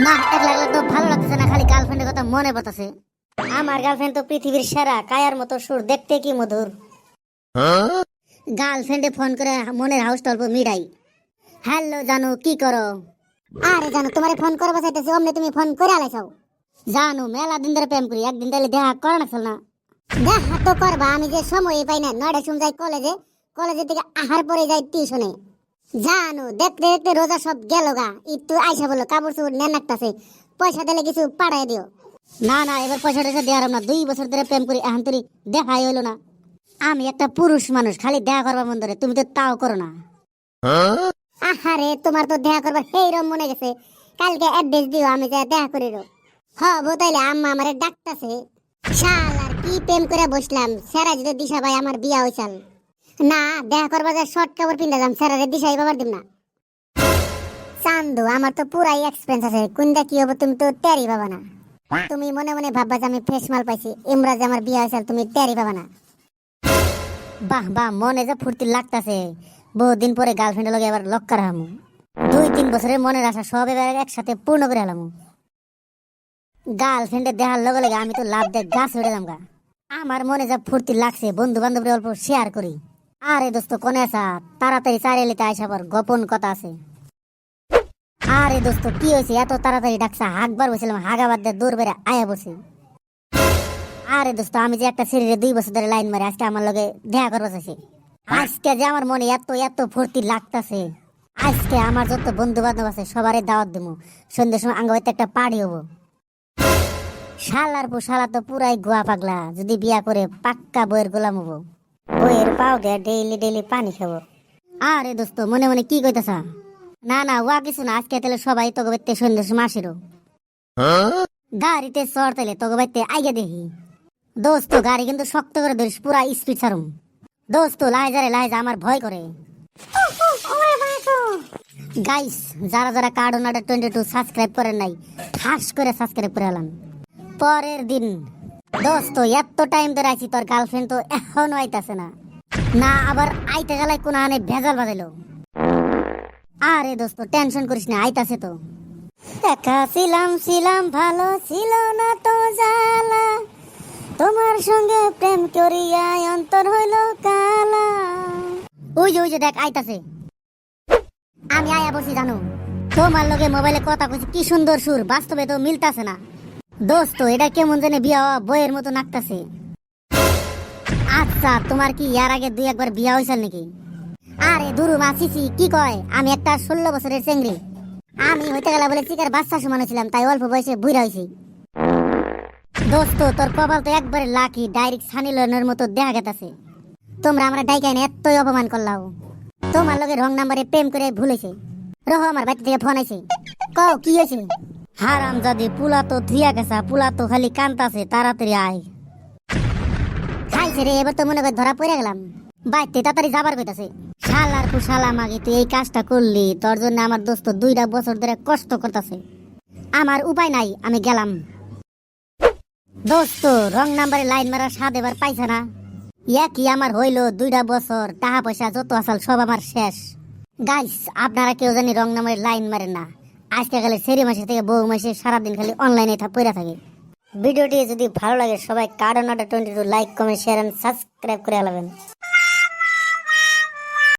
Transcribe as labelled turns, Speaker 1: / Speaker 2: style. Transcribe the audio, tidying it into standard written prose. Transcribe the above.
Speaker 1: না, একলা একলা তো ভালো লাগতেছে না, খালি গার্লফ্রেন্ডের কথা মনে পড়তেছে। আমার গার্লফ্রেন্ড তো পৃথিবীর সেরা, কায়ার মতো সুর, দেখতে কি মধুর। গার্লফ্রেন্ডে ফোন করে মনের হাউস অল্প মিটাই। হ্যালো জানু, কি করো? আরে জানু, তোমারে ফোন করবো চাইতেছি, অমনি তুমি ফোন করে আলাইছাও। জানু, মেলা দিন ধরে প্রেম করি, একদিন তাহলে দেখা করে না না। দেখা তো করবা, আমি যে সময় পাই না, 9টার সময় যাই কলেজে, কলেজের থেকে আহার পরে যাই টিউশনে। জানু, দেখতে দেখতে রোজা সব গেল গা, একটু আইসা বলো কাপড় চোপড় নেন লাগতাছে, পয়সা দিলে কিছু পাঠাই দিও। না না, এবার পয়সা টয়সা দেওয়ার না, 2 বছর ধরে প্রেম করি, এখন তুই দেখাই হইলো না। আমি একটা পুরুষ মানুষ, খালি দেখা করবার মন ধরে, তুমি তো তাও করো না। আহারে, তোমার তো দেখা করবার সেইরকম মনে গেছে, কালকে অ্যাড্রেস দিও, আমি যা দেখা করি। হবো তাইলে, আম্মা আমারে ডাকতাছে। শালার কি প্রেম করে বসলাম, সেরা যদি দিশা ভাই আমার বিয়া হইছাল। না, দেখা করবার যা শর্ট কাপড় পিন্দা যাম, সেরারে দিশাই বাবার দিম না। চান্দু, আমার তো পুরাই এক্সপেরিয়েন্স আছে, কোনটা কি হবো তুমি তো টেরি পাবা না। তুমি মনে মনে ভাববা যে আমি ফ্রেশ মাল পাইছি, ইমরাজ আমার বিয়া হইছাল, তুমি টেরি পাবা না। বাহ বাহ, মনে যে ফুর্তি লাগতাছে, বহুদিন পরে গার্লফ্রেন্ডের লগে এবার লক্কার হামু। 2-3 বছরের মনের আশা সব এবার একসাথে পূর্ণ করে হালামু। গার্লফ্রেন্ডের দেখার লগে লগে আমি তো লাভ দেখ গাছ উঠে যাম গা। আমার মনে যা ফুর্তি লাগছে, বন্ধু বান্ধবের অল্প শেয়ার করি। আরে দোস্ত, কোনে আসা? তাড়াতাড়ি চারিয়ালিতে আইসা পর, গোপন কথা আছে। আরে দোস্ত, কি হয়েছে এত তাড়াতাড়ি ডাকছা? হাঁকবার বসছিলাম, হাগাবাদ দিয়ে দৌড় বেড়ে আয়া বসি। আরে দোস্ত, আমি যে একটা শরীরে 2 বছর ধরে লাইন মারে, আজকে আমার লগে দেখা করবো চাইছি। আজকে যে আমার মনে এত এত ফুর্তি লাগতাছে, আজকে আমার যত বন্ধু বান্ধব আছে সবারই দাওয়াত দেবো। সন্ধ্যের সময় আঙ্গ হইতে একটা পার্টি হবো। শালার পো শালা তো পুরাই গোয়া পাগলা, যদি বিয়া করে পাক্কা বইয়ের গোলাম হবো। বইয়ের পাও গে ডেইলি ডেইলি পানি খাবো। আরে দোস্ত, মনে মনে কি কইতাছা? না না, ওয়া কিছু না, আজকে তাহলে সবাই তোকে বাইতে সন্ধ্যের সময় আসিরো। গাড়িতে চড় তাইলে তোকে বাইতে আইগে দেখি। দোস্ত, গাড়ি কিন্তু শক্ত করে ধরিস, পুরা স্পিড ছাড়ুম। দোস্ত, লাইজারে লাইজা, আমার ভয় করে। গাইস, যারা যারা কার্ডোনাটা 22 সাবস্ক্রাইব করেন নাই, ঠাস করে সাবস্ক্রাইব করে এলাম। পরের দিন, দোস্ত এত টাইম ধরে আইছি, তোর গার্লফ্রেন্ড তো এখনো আইতাছে না। না, আবার আইতে গেলায় কোন আনে ভেজাল বাজাইলো। আরে দোস্ত, টেনশন করিস না, আইতাছে তো। একা ছিলাম ছিলাম, ভালো ছিল না তো জ্বালা, তোমার সঙ্গে প্রেম করিয়া অন্তর হইল কালা। ওই যে দেখ আইতাছে। আমি আয়া বসি জানো, তোমার লগে মোবাইলে কথা কইছি, কি সুন্দর সুর, বাস্তবে তো মিলতাছে না। দোস্ত, এটা কেমন জানে বিয়া হওয়া বইয়ের মতো নাকতাছে। আচ্ছা, তোমার কি ইয়ার আগে 2-1 বার বিয়া হয়েছিল নাকি? আরে দুরু মা, সিসি কি কয়, আমি একটা 16 বছরের চেংড়ি। আমি হইতে গেলে বলে চিকার বাচ্চা সমান ছিলাম, তাই অল্প বয়সে বুড়া হয়েছি। দোস্ত, তোর কপাল তো একবারে লাকি, ডাইরেক্ট সানি লিওনের মতো দেখা গেতাছে। তোমরা আমরা ডাইকাইনে এতই অপমান করলাও। তোমার লগে রং নাম্বারে প্রেম করে ভুলেছে। রহ, আমার বাড়ি থেকে ফোন আইছে। কও কি হয়েছে? হারাম জাদি, পুলা তো থিয়া গেছা, পুলা তো খালি কান্তাছে, তাড়াতাড়ি আয়। খাইছে রে, এবার তো মনে করে ধরা পড়ে গেলাম। বাইতে তাড়াতাড়ি যাবার কইতাছে। শালার পু শালা মাগি, তুই এই কাজটা করলি, তোর জন্য আমার দোস্ত 2টা বছর ধরে কষ্ট করতেছে। আমার উপায় নাই, আমি গেলাম। দোস্ত, রং নাম্বারে লাইন মারা স্বাদ এবার পাইছে না? কি আমার হইলো 2টা বছর, টাকা পয়সা যত আসাল সব আমার শেষ। গাইস, আপনারা কেউ জানি রং নাম্বারে লাইন মারেন না। আজকে খালি সেরি মাসে থেকে বউ মাসে সারাদিন খালি অনলাইনে পড়ে থাকে। ভিডিওটি যদি ভালো লাগে, সবাই কার্ডোনাটা 22 like comment share and subscribe করে আলাবেন।